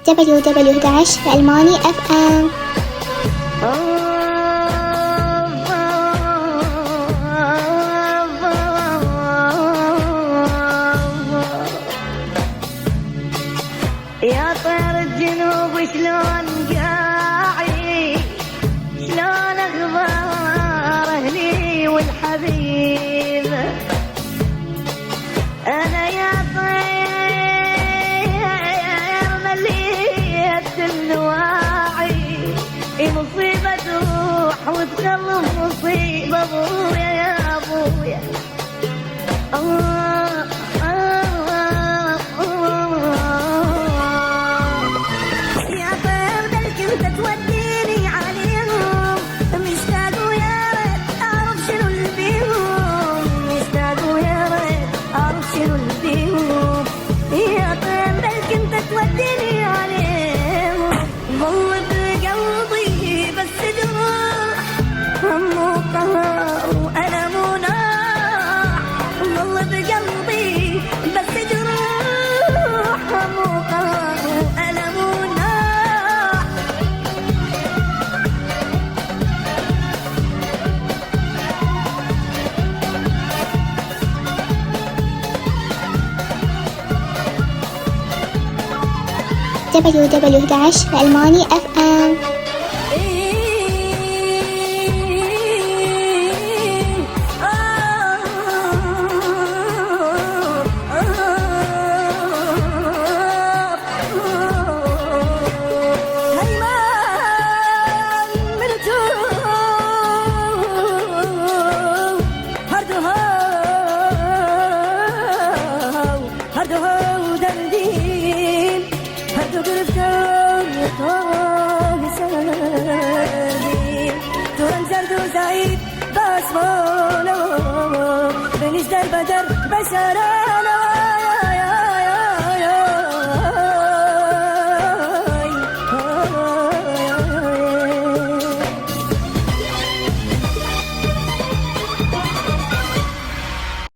www.almani.fm. يا طير الجنوب شلون قاعد، شلون اخبار اهلي والحبيب، انا يا طير مليت الواعي، مصيبة تروح وتخلف مصيبة ابويا يا ابويا. www.almani.fm. بس بولو بنجدر بدر بسران